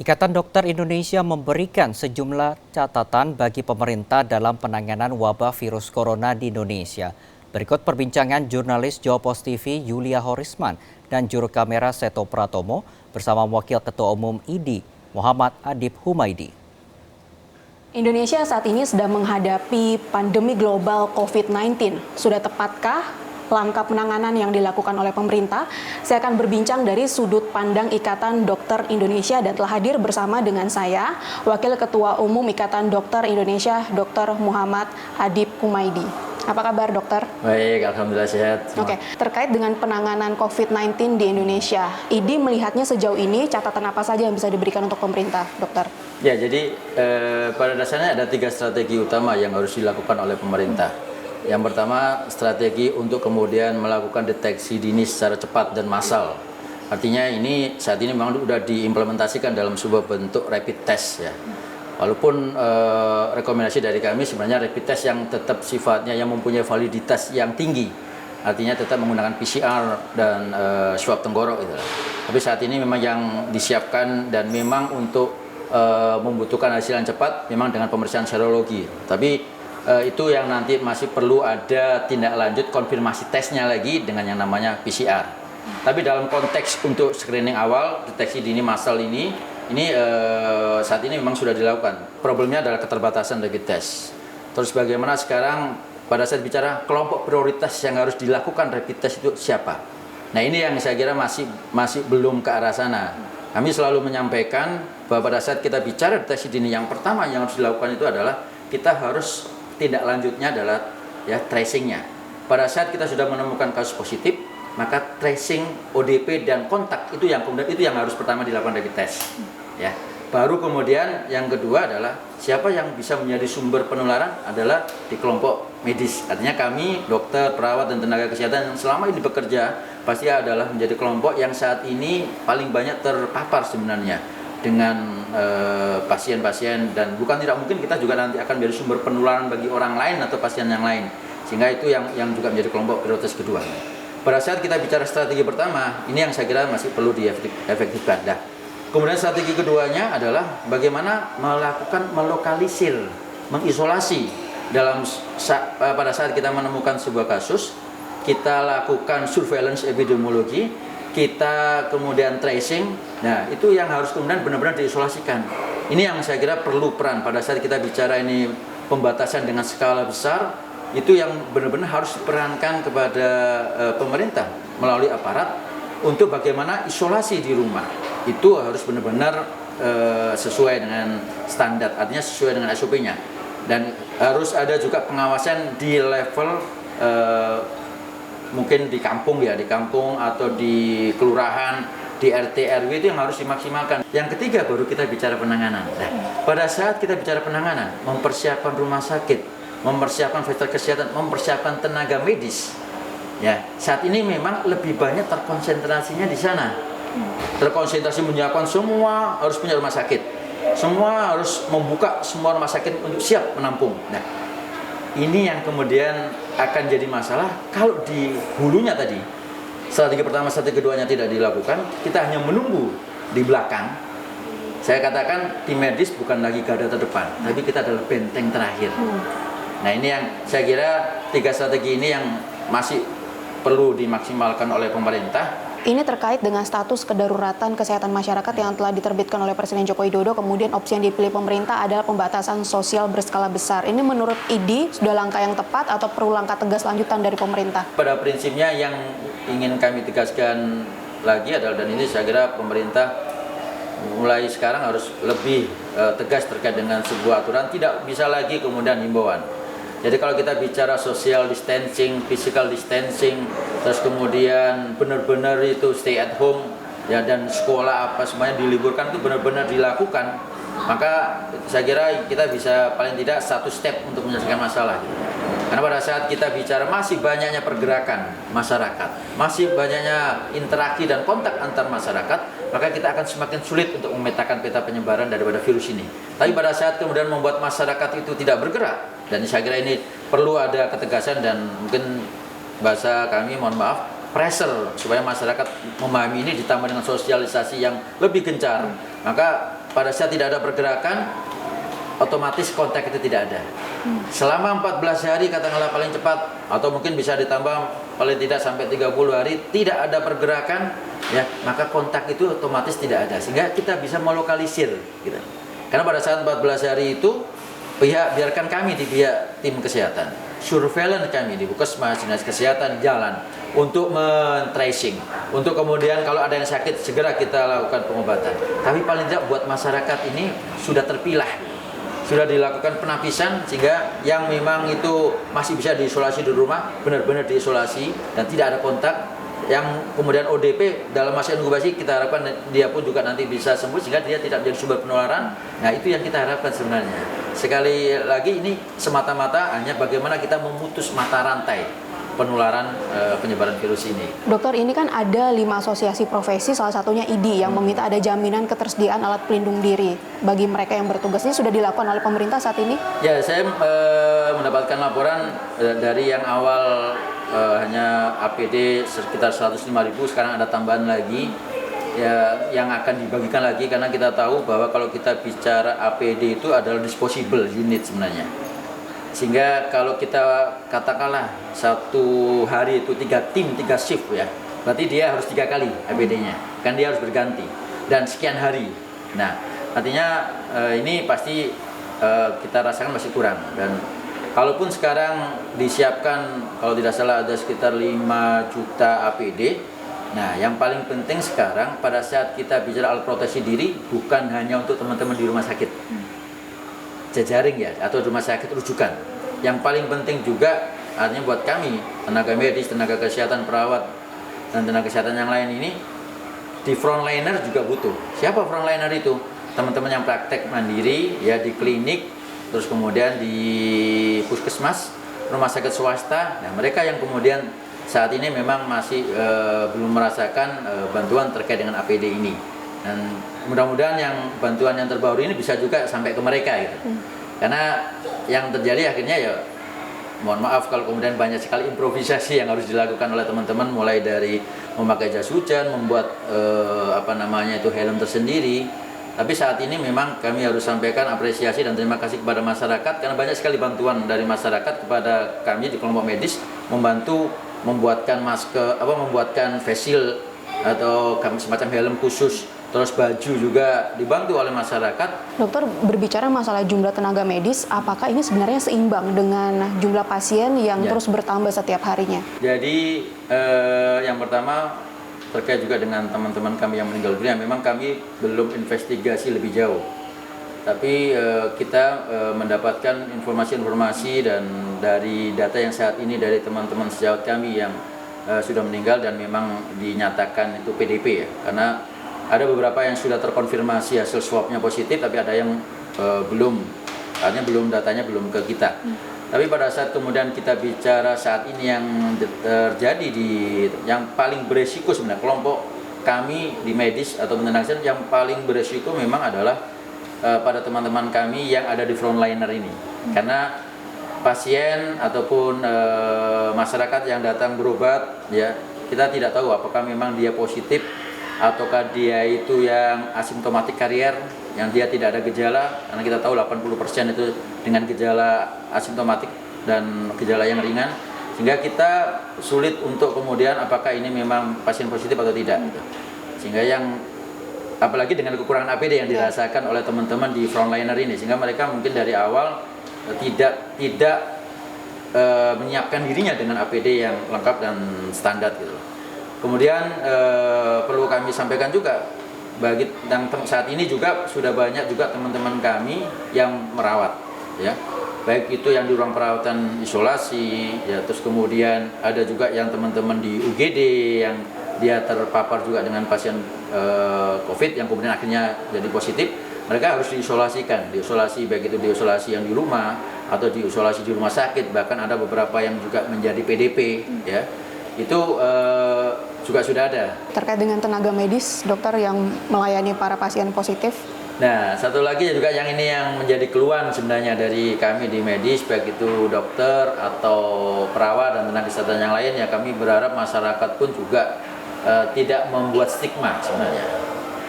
Ikatan Dokter Indonesia memberikan sejumlah catatan bagi pemerintah dalam penanganan wabah virus corona di Indonesia. Berikut perbincangan jurnalis Jawa Post TV Yulia Horisman dan juru kamera Seto Pratomo bersama Wakil Ketua Umum IDI Muhammad Adib Humaidi. Indonesia saat ini sedang menghadapi pandemi global COVID-19. Sudah tepatkah langkah penanganan yang dilakukan oleh pemerintah? Saya akan berbincang dari sudut pandang Ikatan Dokter Indonesia dan telah hadir bersama dengan saya, Wakil Ketua Umum Ikatan Dokter Indonesia, Dr. Muhammad Adib Humaidi. Apa kabar, dokter? Baik, alhamdulillah sehat. Oke, terkait dengan penanganan COVID-19 di Indonesia, IDI melihatnya sejauh ini catatan apa saja yang bisa diberikan untuk pemerintah, dokter? Ya, jadi pada dasarnya ada 3 strategi utama yang harus dilakukan oleh pemerintah. Yang pertama, strategi untuk kemudian melakukan deteksi dini secara cepat dan massal. Artinya ini saat ini memang sudah diimplementasikan dalam sebuah bentuk rapid test ya. Walaupun rekomendasi dari kami sebenarnya rapid test yang tetap sifatnya yang mempunyai validitas yang tinggi. Artinya tetap menggunakan PCR dan swab tenggorok gitu. Tapi saat ini memang yang disiapkan dan memang untuk membutuhkan hasil yang cepat memang dengan pemeriksaan serologi. Tapi itu yang nanti masih perlu ada tindak lanjut konfirmasi tesnya lagi dengan yang namanya PCR. Tapi dalam konteks untuk screening awal, deteksi dini massal ini saat ini memang sudah dilakukan. Problemnya adalah keterbatasan rapid test. Terus bagaimana sekarang pada saat bicara kelompok prioritas yang harus dilakukan rapid test itu siapa? Nah ini yang saya kira masih belum ke arah sana. Kami selalu menyampaikan bahwa pada saat kita bicara deteksi dini yang pertama yang harus dilakukan itu adalah kita harus tindak lanjutnya adalah ya tracingnya. Pada saat kita sudah menemukan kasus positif, maka tracing, ODP dan kontak itu yang harus pertama dilakukan rapid test. Ya. Baru kemudian yang kedua adalah siapa yang bisa menjadi sumber penularan adalah di kelompok medis. Artinya kami dokter, perawat dan tenaga kesehatan yang selama ini bekerja pasti adalah menjadi kelompok yang saat ini paling banyak terpapar sebenarnya dengan pasien-pasien dan bukan tidak mungkin kita juga nanti akan menjadi sumber penularan bagi orang lain atau pasien yang lain. Sehingga itu yang juga menjadi kelompok prioritas kedua. Pada saat kita bicara strategi pertama, ini yang saya kira masih perlu diefektifkan. Nah, kemudian strategi keduanya adalah bagaimana melakukan melokalisir, mengisolasi pada saat kita menemukan sebuah kasus, kita lakukan surveillance epidemiologi, kita kemudian tracing. Nah, itu yang harus kemudian benar-benar diisolasikan. Ini yang saya kira perlu peran pada saat kita bicara ini pembatasan dengan skala besar. Itu yang benar-benar harus diperankan kepada pemerintah melalui aparat untuk bagaimana isolasi di rumah itu harus benar-benar sesuai dengan standar, artinya sesuai dengan SOP-nya dan harus ada juga pengawasan di level mungkin di kampung atau di kelurahan, di RT RW itu yang harus dimaksimalkan. Yang ketiga baru kita bicara penanganan. Nah, pada saat kita bicara penanganan, mempersiapkan rumah sakit, mempersiapkan fasilitas kesehatan, mempersiapkan tenaga medis. Ya, saat ini memang lebih banyak terkonsentrasinya di sana. Terkonsentrasi menyiapkan semua harus punya rumah sakit. Semua harus membuka semua rumah sakit untuk siap menampung. Nah, ini yang kemudian akan jadi masalah kalau di hulunya tadi. Strategi pertama, strategi keduanya tidak dilakukan, kita hanya menunggu di belakang. Saya katakan tim medis bukan lagi garda terdepan, tapi kita adalah benteng terakhir. Nah ini yang saya kira 3 strategi ini yang masih perlu dimaksimalkan oleh pemerintah. Ini terkait dengan status kedaruratan kesehatan masyarakat yang telah diterbitkan oleh Presiden Joko Widodo, kemudian opsi yang dipilih pemerintah adalah pembatasan sosial berskala besar. Ini menurut IDI sudah langkah yang tepat atau perlu langkah tegas lanjutan dari pemerintah? Pada prinsipnya yang ingin kami tegaskan lagi adalah, dan ini saya kira pemerintah mulai sekarang harus lebih tegas terkait dengan sebuah aturan, tidak bisa lagi kemudian himbauan. Jadi kalau kita bicara social distancing, physical distancing, terus kemudian benar-benar itu stay at home, ya dan sekolah apa semuanya diliburkan itu benar-benar dilakukan, maka saya kira kita bisa paling tidak 1 step untuk menyelesaikan masalah. Karena pada saat kita bicara masih banyaknya pergerakan masyarakat, masih banyaknya interaksi dan kontak antar masyarakat, maka kita akan semakin sulit untuk memetakan peta penyebaran daripada virus ini. Tapi pada saat kemudian membuat masyarakat itu tidak bergerak, dan saya kira ini perlu ada ketegasan dan mungkin bahasa kami mohon maaf pressure supaya masyarakat memahami ini ditambah dengan sosialisasi yang lebih gencar, maka pada saat tidak ada pergerakan, otomatis kontak itu tidak ada. Selama 14 hari katakanlah paling cepat, atau mungkin bisa ditambah paling tidak sampai 30 hari tidak ada pergerakan, ya maka kontak itu otomatis tidak ada, sehingga kita bisa melokalisir gitu. Karena pada saat 14 hari itu biarkan kami di pihak tim kesehatan, surveillance kami di Puskesmas, dinas kesehatan jalan untuk men-tracing, untuk kemudian kalau ada yang sakit segera kita lakukan pengobatan. Tapi paling tidak buat masyarakat ini sudah terpilah, sudah dilakukan penapisan, sehingga yang memang itu masih bisa diisolasi di rumah benar-benar diisolasi dan tidak ada kontak. Yang kemudian ODP dalam masa inkubasi kita harapkan dia pun juga nanti bisa sembuh sehingga dia tidak menjadi sumber penularan. Nah itu yang kita harapkan sebenarnya. Sekali lagi ini semata-mata hanya bagaimana kita memutus mata rantai penularan penyebaran virus ini. Dokter, ini kan ada 5 asosiasi profesi, salah satunya IDI yang meminta ada jaminan ketersediaan alat pelindung diri bagi mereka yang bertugas. Ini sudah dilakukan oleh pemerintah saat ini? Ya, saya mendapatkan laporan dari yang awal hanya APD sekitar 105.000, sekarang ada tambahan lagi ya yang akan dibagikan lagi, karena kita tahu bahwa kalau kita bicara APD itu adalah disposable unit sebenarnya. Sehingga kalau kita katakanlah satu hari itu 3 tim 3 shift ya, berarti dia harus 3 kali APD-nya, kan dia harus berganti dan sekian hari. Nah artinya ini pasti kita rasakan masih kurang, dan kalaupun sekarang disiapkan kalau tidak salah ada sekitar 5 juta APD. Nah yang paling penting sekarang pada saat kita bicara alat proteksi diri bukan hanya untuk teman-teman di rumah sakit jejaring ya, atau rumah sakit rujukan. Yang paling penting juga artinya buat kami, tenaga medis, tenaga kesehatan, perawat, dan tenaga kesehatan yang lain ini, di frontliner juga butuh. Siapa frontliner itu? Teman-teman yang praktek mandiri ya di klinik, terus kemudian di puskesmas, rumah sakit swasta. Nah mereka yang kemudian saat ini memang masih belum merasakan bantuan terkait dengan APD ini. Dan mudah-mudahan yang bantuan yang terbaru ini bisa juga sampai ke mereka gitu. Karena yang terjadi akhirnya ya mohon maaf kalau kemudian banyak sekali improvisasi yang harus dilakukan oleh teman-teman, mulai dari memakai jas hujan, membuat helm tersendiri. Tapi saat ini memang kami harus sampaikan apresiasi dan terima kasih kepada masyarakat, karena banyak sekali bantuan dari masyarakat kepada kami di kelompok medis, membantu membuatkan masker, membuatkan face shield atau semacam helm khusus. Terus baju juga dibantu oleh masyarakat. Dokter, berbicara masalah jumlah tenaga medis, apakah ini sebenarnya seimbang dengan jumlah pasien yang terus bertambah setiap harinya? Jadi yang pertama terkait juga dengan teman-teman kami yang meninggal dunia, memang kami belum investigasi lebih jauh. Tapi kita mendapatkan informasi-informasi dan dari data yang saat ini dari teman-teman sejawat kami yang sudah meninggal dan memang dinyatakan itu PDP ya, karena ada beberapa yang sudah terkonfirmasi hasil swabnya positif, tapi ada yang belum, artinya datanya belum ke kita. Tapi pada saat kemudian kita bicara saat ini yang terjadi yang paling beresiko sebenarnya kelompok kami di medis atau tenaga kesehatan yang paling beresiko memang adalah pada teman-teman kami yang ada di frontliner ini. Karena pasien ataupun masyarakat yang datang berobat ya, kita tidak tahu apakah memang dia positif ataukah dia itu yang asimptomatik karier, yang dia tidak ada gejala, karena kita tahu 80% itu dengan gejala asimptomatik dan gejala yang ringan, sehingga kita sulit untuk kemudian apakah ini memang pasien positif atau tidak gitu. Sehingga yang apalagi dengan kekurangan APD yang dirasakan oleh teman-teman di frontliner ini, sehingga mereka mungkin dari awal tidak menyiapkan dirinya dengan APD yang lengkap dan standar gitu. Kemudian perlu kami sampaikan juga bagi yang saat ini juga sudah banyak juga teman-teman kami yang merawat ya, baik itu yang di ruang perawatan isolasi ya, terus kemudian ada juga yang teman-teman di UGD yang dia terpapar juga dengan pasien COVID yang kemudian akhirnya jadi positif. Mereka harus diisolasikan, baik itu diisolasi yang di rumah atau diisolasi di rumah sakit, bahkan ada beberapa yang juga menjadi PDP ya. Itu juga sudah ada. Terkait dengan tenaga medis, dokter yang melayani para pasien positif, Nah, satu lagi juga yang ini yang menjadi keluhan sebenarnya dari kami di medis, baik itu dokter atau perawat dan tenaga kesehatan yang lain, ya kami berharap masyarakat pun juga tidak membuat stigma sebenarnya.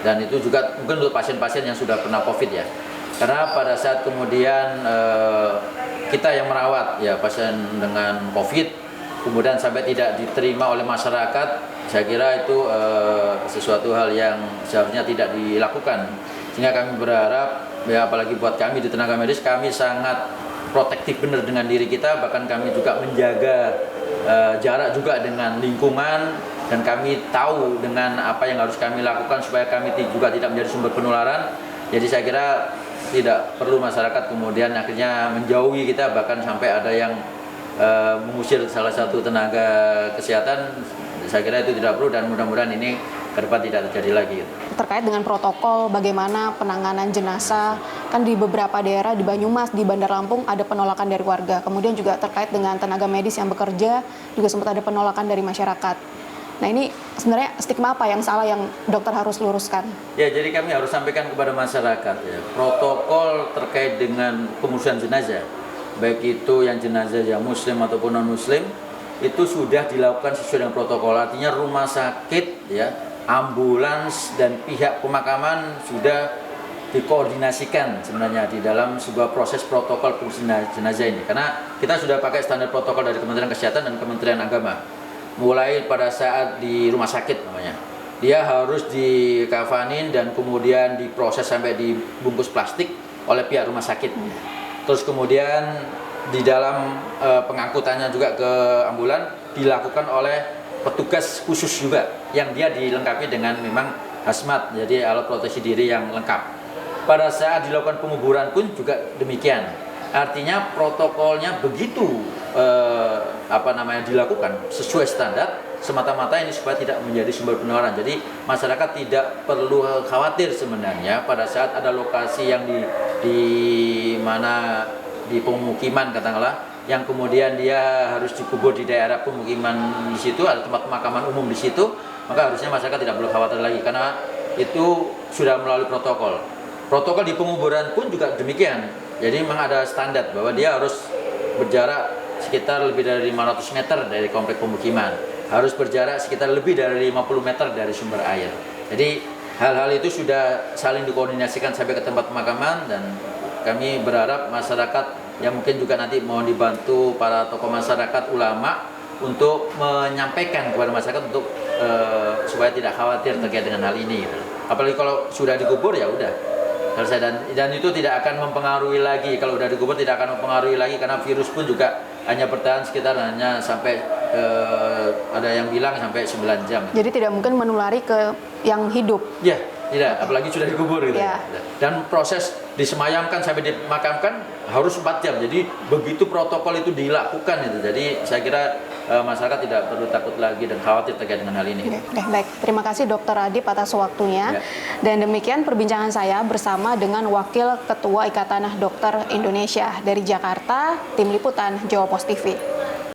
Dan itu juga mungkin untuk pasien-pasien yang sudah pernah COVID ya. Karena pada saat kemudian kita yang merawat ya pasien dengan COVID, kemudian sampai tidak diterima oleh masyarakat, saya kira itu sesuatu hal yang seharusnya tidak dilakukan. Sehingga kami berharap, ya apalagi buat kami di tenaga medis, kami sangat protektif benar dengan diri kita, bahkan kami juga menjaga jarak juga dengan lingkungan, dan kami tahu dengan apa yang harus kami lakukan supaya kami juga tidak menjadi sumber penularan. Jadi saya kira tidak perlu masyarakat kemudian akhirnya menjauhi kita, bahkan sampai ada yang mengusir salah satu tenaga kesehatan. Saya kira itu tidak perlu, dan mudah-mudahan ini ke depan tidak terjadi lagi. Terkait dengan protokol bagaimana penanganan jenazah, kan di beberapa daerah di Banyumas, di Bandar Lampung ada penolakan dari warga. Kemudian juga terkait dengan tenaga medis yang bekerja juga sempat ada penolakan dari masyarakat. Nah, ini sebenarnya stigma apa yang salah yang dokter harus luruskan? Ya, jadi kami harus sampaikan kepada masyarakat ya, protokol terkait dengan pengurusan jenazah, baik itu yang jenazah yang muslim ataupun non muslim, itu sudah dilakukan sesuai dengan protokol. Artinya rumah sakit ya, ambulans dan pihak pemakaman sudah dikoordinasikan sebenarnya di dalam sebuah proses protokol pengurusan jenazah ini. Karena kita sudah pakai standar protokol dari Kementerian Kesehatan dan Kementerian Agama. Mulai pada saat di rumah sakit namanya, dia harus dikafanin dan kemudian diproses sampai dibungkus plastik oleh pihak rumah sakit. Terus kemudian di dalam pengangkutannya juga ke ambulan dilakukan oleh petugas khusus juga yang dia dilengkapi dengan memang hazmat, jadi alat proteksi diri yang lengkap. Pada saat dilakukan penguburan pun juga demikian. Artinya protokolnya begitu dilakukan sesuai standar, semata-mata ini supaya tidak menjadi sumber penularan. Jadi masyarakat tidak perlu khawatir sebenarnya pada saat ada lokasi yang di mana di pemukiman katakanlah, yang kemudian dia harus dikubur di daerah pemukiman di situ, ada tempat pemakaman umum di situ, maka harusnya masyarakat tidak perlu khawatir lagi karena itu sudah melalui protokol. Protokol di penguburan pun juga demikian. Jadi memang ada standar bahwa dia harus berjarak sekitar lebih dari 500 meter dari komplek pemukiman, harus berjarak sekitar lebih dari 50 meter dari sumber air. Jadi hal-hal itu sudah saling dikoordinasikan sampai ke tempat pemakaman, dan kami berharap masyarakat yang mungkin juga nanti mohon dibantu para tokoh masyarakat, ulama, untuk menyampaikan kepada masyarakat untuk supaya tidak khawatir terkait dengan hal ini. Apalagi kalau sudah dikubur ya udah selesai, dan itu tidak akan mempengaruhi lagi. Kalau udah dikubur tidak akan mempengaruhi lagi, karena virus pun juga hanya bertahan sekitar sampai ada yang bilang sampai 9 jam. Jadi tidak mungkin menulari ke yang hidup. Ya, tidak, apalagi sudah dikubur gitu. Ya. Dan proses disemayamkan sampai dimakamkan harus 4 jam. Jadi begitu protokol itu dilakukan itu. Jadi saya kira masyarakat tidak perlu takut lagi dan khawatir terkait dengan hal ini. Oke, baik. Terima kasih Dr. Adip atas waktunya. Ya. Dan demikian perbincangan saya bersama dengan Wakil Ketua Ikatan Dokter Indonesia dari Jakarta, Tim Liputan Jawa Post TV.